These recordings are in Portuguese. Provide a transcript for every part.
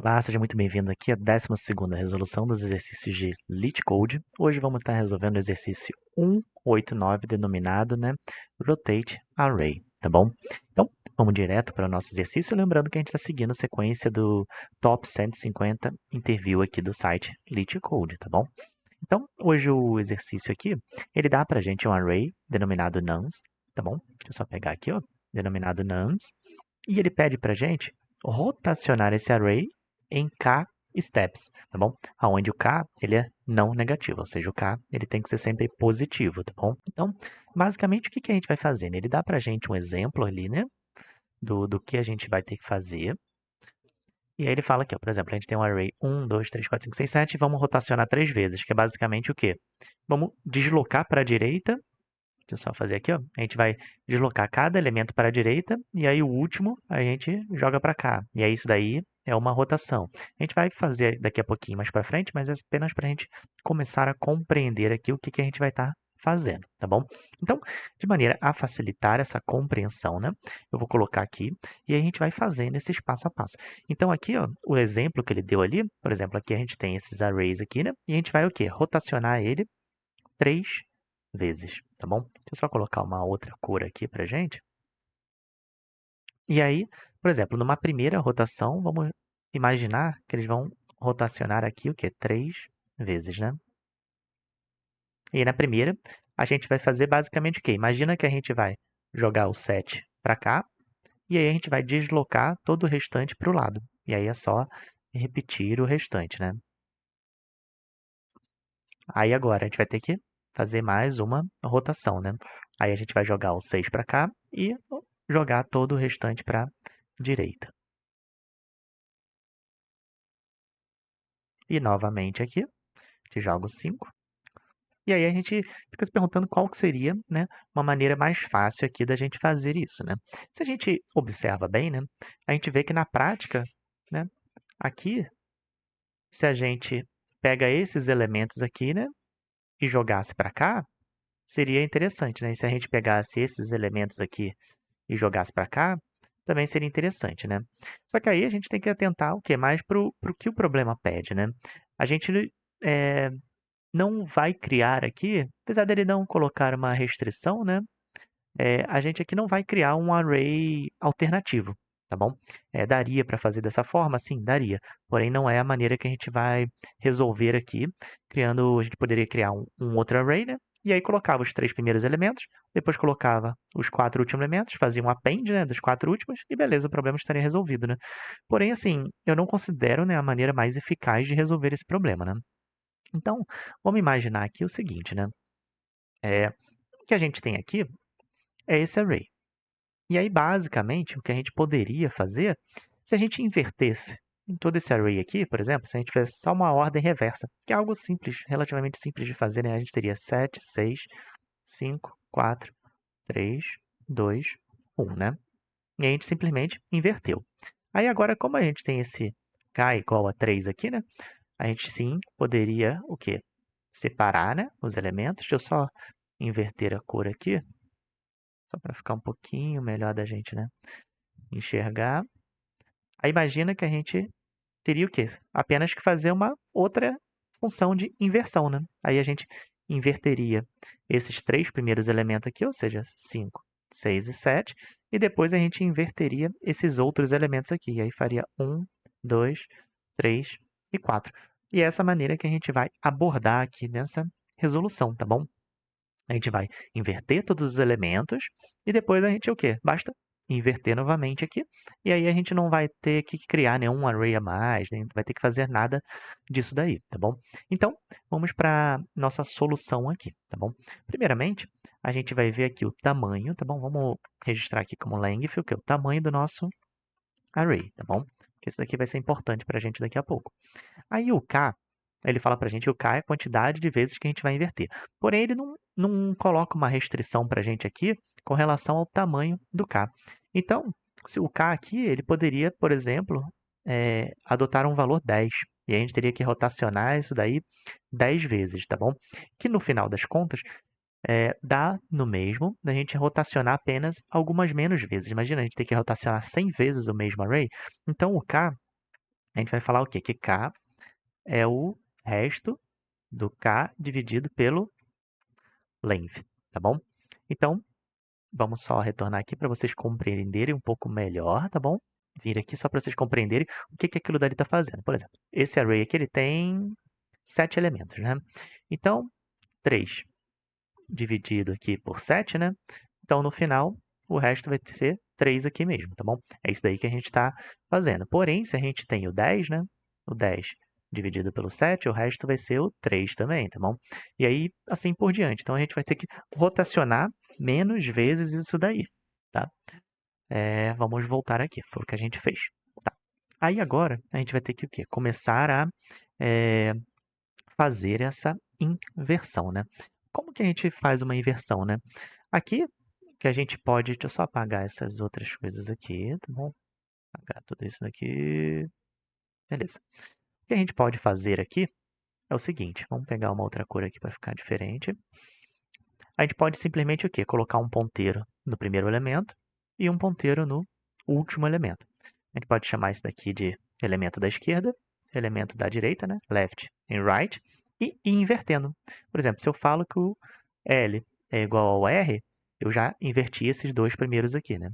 Olá, seja muito bem-vindo aqui à 12ª resolução dos exercícios de LeetCode. Hoje vamos estar resolvendo o exercício 189, denominado, Rotate Array, tá bom? Então, vamos direto para o nosso exercício, lembrando que a gente está seguindo a sequência do Top 150 Interview aqui do site LeetCode, tá bom? Então, hoje o exercício aqui, ele dá para a gente um array denominado nums, tá bom? Deixa eu só pegar aqui, ó, denominado nums, e ele pede para a gente rotacionar esse array em k steps, tá bom? Aonde o k, ele é não negativo, ou seja, o k, ele tem que ser sempre positivo, tá bom? Então, basicamente, o que que a gente vai fazer? Ele dá para a gente um exemplo ali, né, do que a gente vai ter que fazer. E aí ele fala aqui, ó, por exemplo, a gente tem um array 1, 2, 3, 4, 5, 6, 7, e vamos rotacionar 3 vezes, que é basicamente o quê? Vamos deslocar para a direita, deixa eu só fazer aqui, ó, a gente vai deslocar cada elemento para a direita, e aí o último a gente joga para cá. E aí isso daí é uma rotação. A gente vai fazer daqui a pouquinho mais para frente, mas é apenas para a gente começar a compreender aqui o que que a gente vai estar fazendo, tá bom? Então, de maneira a facilitar essa compreensão, né, eu vou colocar aqui e a gente vai fazendo esses passo a passo. Então, aqui, ó, o exemplo que ele deu ali, por exemplo, aqui a gente tem esses arrays aqui, né, e a gente vai o quê? Rotacionar ele 3 vezes, tá bom? Deixa eu só colocar uma outra cor aqui pra gente. E aí, por exemplo, numa primeira rotação, vamos imaginar que eles vão rotacionar aqui o quê? 3 vezes, né? E na primeira, a gente vai fazer basicamente o quê? Imagina que a gente vai jogar o 7 para cá, e aí a gente vai deslocar todo o restante para o lado. E aí é só repetir o restante, né? Aí agora a gente vai ter que fazer mais uma rotação, né? Aí a gente vai jogar o 6 para cá e jogar todo o restante para a direita. E novamente aqui, a gente joga o 5. E aí a gente fica se perguntando qual que seria, né, uma maneira mais fácil aqui da gente fazer isso, né? Se a gente observa bem, né, a gente vê que na prática, né, aqui, se a gente pega esses elementos aqui, né, e jogasse para cá, seria interessante, né? E se a gente pegasse esses elementos aqui e jogasse para cá, também seria interessante, né? Só que aí a gente tem que atentar o que mais para o que o problema pede, né? A gente não vai criar aqui, apesar dele não colocar uma restrição, né? A gente aqui não vai criar um array alternativo, tá bom? Daria para fazer dessa forma? Sim, daria. Porém, não é a maneira que a gente vai resolver aqui. A gente poderia criar um outro array, né? E aí colocava os 3 primeiros elementos, depois colocava os 4 últimos elementos, fazia um append, né, dos 4 últimos, e beleza, o problema estaria resolvido, né? Porém, assim, eu não considero, né, a maneira mais eficaz de resolver esse problema, né? Então, vamos imaginar aqui o seguinte, né? O que a gente tem aqui é esse array. E aí, basicamente, o que a gente poderia fazer, se a gente invertesse em todo esse array aqui, por exemplo, se a gente fizesse só uma ordem reversa, que é algo simples, relativamente simples de fazer, né? A gente teria 7, 6, 5, 4, 3, 2, 1, né? E a gente simplesmente inverteu. Aí agora, como a gente tem esse k igual a 3 aqui, né? A gente sim poderia o quê? Separar, né, os elementos. Deixa eu só inverter a cor aqui, só para ficar um pouquinho melhor da gente, né, enxergar. Aí imagina que a gente teria o quê? Apenas que fazer uma outra função de inversão, né? Aí a gente inverteria esses 3 primeiros elementos aqui, ou seja, 5, 6 e 7, e depois a gente inverteria esses outros elementos aqui. E aí faria 1, 2, 3 e 4. E é essa maneira que a gente vai abordar aqui nessa resolução, tá bom? A gente vai inverter todos os elementos e depois a gente o quê? Basta inverter novamente aqui, e aí a gente não vai ter que criar nenhum array a mais, nem vai ter que fazer nada disso daí, tá bom? Então, vamos para nossa solução aqui, tá bom? Primeiramente, a gente vai ver aqui o tamanho, tá bom? Vamos registrar aqui como length, o que é o tamanho do nosso array, tá bom? Porque isso daqui vai ser importante para a gente daqui a pouco. Aí o K, ele fala para a gente que o K é a quantidade de vezes que a gente vai inverter. Porém, ele não coloca uma restrição para a gente aqui com relação ao tamanho do K. Então, se o K aqui, ele poderia, por exemplo, adotar um valor 10. E a gente teria que rotacionar isso daí 10 vezes, tá bom? Que no final das contas, dá no mesmo da gente rotacionar apenas algumas menos vezes. Imagina, a gente ter que rotacionar 100 vezes o mesmo array. Então, o K a gente vai falar o quê? Que K é o resto do K dividido pelo length, tá bom? Então, vamos só retornar aqui para vocês compreenderem um pouco melhor, tá bom? Vir aqui só para vocês compreenderem o que aquilo dali está fazendo. Por exemplo, esse array aqui ele tem 7 elementos, né? Então, 3 dividido aqui por 7, né? Então, no final, o resto vai ser 3 aqui mesmo, tá bom? É isso daí que a gente está fazendo. Porém, se a gente tem o 10, né? O 10 dividido pelo 7, o resto vai ser o 3 também, tá bom? E aí, assim por diante. Então, a gente vai ter que rotacionar menos vezes isso daí, tá? Vamos voltar aqui, foi o que a gente fez. Tá. Aí agora, a gente vai ter que o quê? Começar a fazer essa inversão, né? Como que a gente faz uma inversão, né? Aqui, que a gente pode... Deixa eu só apagar essas outras coisas aqui, tá bom? Apagar tudo isso daqui. Beleza. O que a gente pode fazer aqui é o seguinte. Vamos pegar uma outra cor aqui para ficar diferente. A gente pode simplesmente o quê? Colocar um ponteiro no primeiro elemento e um ponteiro no último elemento. A gente pode chamar isso daqui de elemento da esquerda, elemento da direita, né? Left and right, e ir invertendo. Por exemplo, se eu falo que o L é igual ao R, eu já inverti esses dois primeiros aqui, né?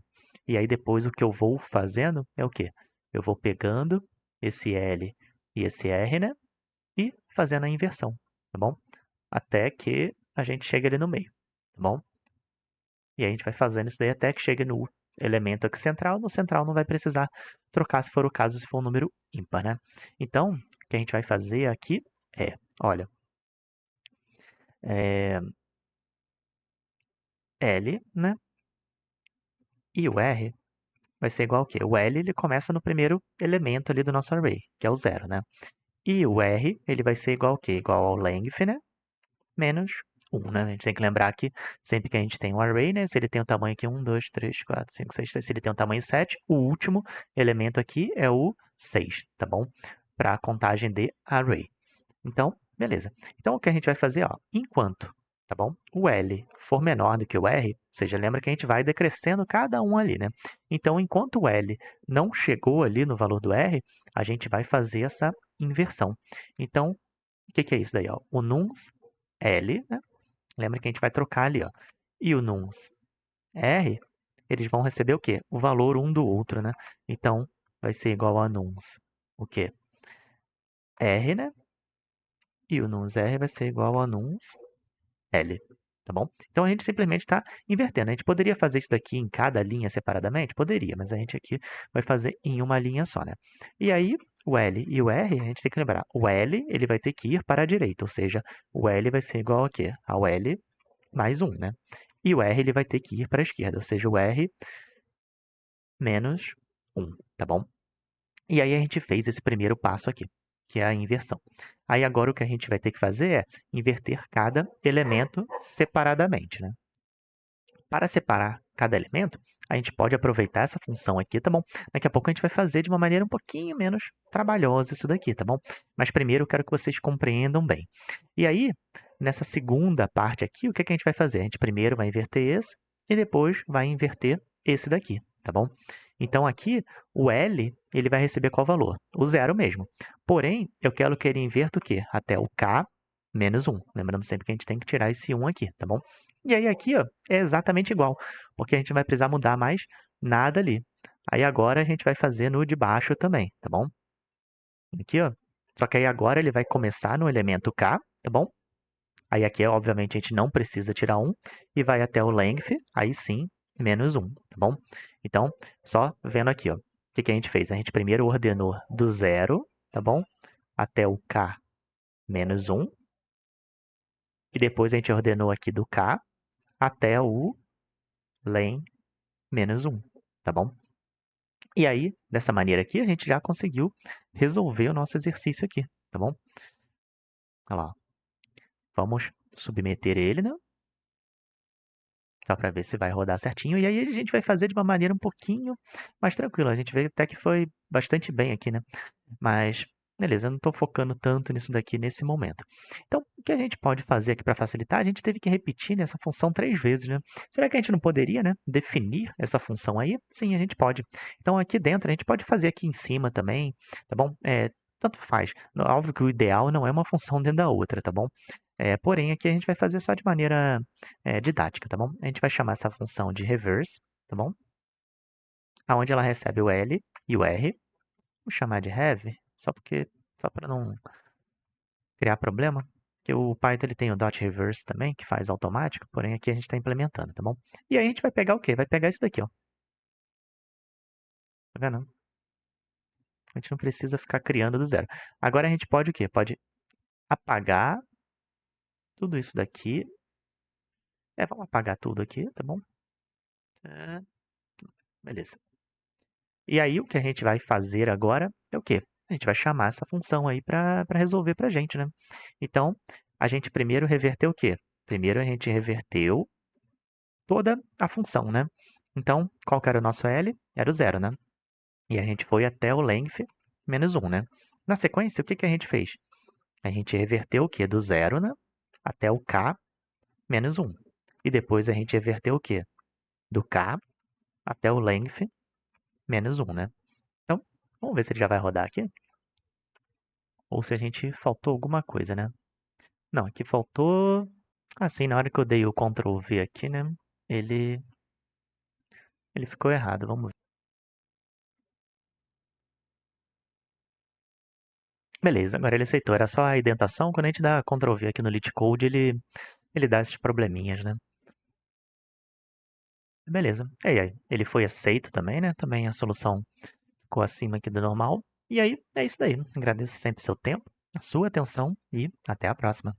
E aí depois o que eu vou fazendo é o quê? Eu vou pegando esse L e esse R, né? E fazendo a inversão, tá bom? Até que a gente chegue ali no meio, tá bom? E aí a gente vai fazendo isso daí até que chegue no elemento aqui central. No central não vai precisar trocar se for o caso, se for um número ímpar, né? Então, o que a gente vai fazer aqui olha, L, né? E o R vai ser igual ao quê? O L, ele começa no primeiro elemento ali do nosso array, que é o 0, né? E o R, ele vai ser igual ao quê? Igual ao length, né? Menos 1, né? A gente tem que lembrar que sempre que a gente tem um array, né? Se ele tem o tamanho aqui 1, 2, 3, 4, 5, 6, 7, se ele tem o tamanho 7, o último elemento aqui é o 6, tá bom? Para a contagem de array. Então, beleza. Então, o que a gente vai fazer, ó, enquanto, tá bom? O L for menor do que o R, ou seja, lembra que a gente vai decrescendo cada um ali, né? Então, enquanto o L não chegou ali no valor do R, a gente vai fazer essa inversão. Então, o que é isso daí, ó? O nums L, né? Lembra que a gente vai trocar ali, ó. E o nums R, eles vão receber o quê? O valor um do outro, né? Então, vai ser igual a nums o quê? R, né? E o nums R vai ser igual a nums L, tá bom? Então, a gente simplesmente está invertendo. A gente poderia fazer isso daqui em cada linha separadamente? Poderia, mas a gente aqui vai fazer em uma linha só, né? E aí, o L e o R, a gente tem que lembrar. O L, ele vai ter que ir para a direita, ou seja, o L vai ser igual a quê? Ao L mais 1, né? E o R ele vai ter que ir para a esquerda, ou seja, o R menos 1, tá bom? E aí a gente fez esse primeiro passo aqui, que é a inversão. Aí agora o que a gente vai ter que fazer é inverter cada elemento separadamente, né? Para separar cada elemento, a gente pode aproveitar essa função aqui, tá bom? Daqui a pouco a gente vai fazer de uma maneira um pouquinho menos trabalhosa isso daqui, tá bom? Mas primeiro eu quero que vocês compreendam bem. E aí, nessa segunda parte aqui, o que a gente vai fazer? A gente primeiro vai inverter esse e depois vai inverter esse daqui, tá bom? Então aqui, o L, ele vai receber qual valor? O zero mesmo. Porém, eu quero que ele inverta o quê? Até o K menos 1. Lembrando sempre que a gente tem que tirar esse 1 aqui, tá bom? E aí aqui, ó, é exatamente igual, porque a gente não vai precisar mudar mais nada ali. Aí agora a gente vai fazer no de baixo também, tá bom? Aqui, ó. Só que aí agora ele vai começar no elemento K, tá bom? Aí aqui, obviamente, a gente não precisa tirar 1 e vai até o length, aí sim, menos 1, tá bom? Então, só vendo aqui, ó. O que a gente fez? A gente primeiro ordenou do 0, tá bom? Até o K menos 1. E depois a gente ordenou aqui do K até o len menos 1, tá bom? E aí, dessa maneira aqui, a gente já conseguiu resolver o nosso exercício aqui, tá bom? Olha lá. Vamos submeter ele, né? Só para ver se vai rodar certinho. E aí a gente vai fazer de uma maneira um pouquinho mais tranquila. A gente vê até que foi bastante bem aqui, né? Mas Beleza, eu não estou focando tanto nisso daqui nesse momento. Então, o que a gente pode fazer aqui para facilitar? A gente teve que repetir nessa função 3 vezes, né? Será que a gente não poderia, né, definir essa função aí? Sim, a gente pode. Então, aqui dentro, a gente pode fazer aqui em cima também, tá bom? Tanto faz. Óbvio que o ideal não é uma função dentro da outra, tá bom? Porém, aqui a gente vai fazer só de maneira didática, tá bom? A gente vai chamar essa função de reverse, tá bom? Aonde ela recebe o L e o R. Vou chamar de have, só para não criar problema. Que o Python ele tem o dot reverse também, que faz automático, porém aqui a gente está implementando, tá bom? E aí a gente vai pegar o quê? Vai pegar isso daqui, ó. Tá vendo? A gente não precisa ficar criando do zero. Agora a gente pode o quê? Pode apagar tudo isso daqui. Vamos apagar tudo aqui, tá bom? É, beleza. E aí o que a gente vai fazer agora é o quê? A gente vai chamar essa função aí para resolver para a gente, né? Então, a gente primeiro reverteu o quê? Primeiro a gente reverteu toda a função, né? Então, qual que era o nosso L? Era o zero, né? E a gente foi até o length menos 1, né? Na sequência, o que que a gente fez? A gente reverteu o quê? Do zero, né? Até o k menos 1. E depois a gente reverteu o quê? Do k até o length menos 1, né? Então, vamos ver se ele já vai rodar aqui. Ou se a gente faltou alguma coisa, né? Não, aqui faltou... Assim, na hora que eu dei o Ctrl V aqui, né? Ele, ele ficou errado, vamos ver. Beleza, agora ele aceitou. Era só a indentação. Quando a gente dá Ctrl V aqui no LeetCode, ele dá esses probleminhas, né? Beleza. E aí, ele foi aceito também, né? Também a solução ficou acima aqui do normal. E aí, é isso daí. Agradeço sempre seu tempo, a sua atenção e até a próxima.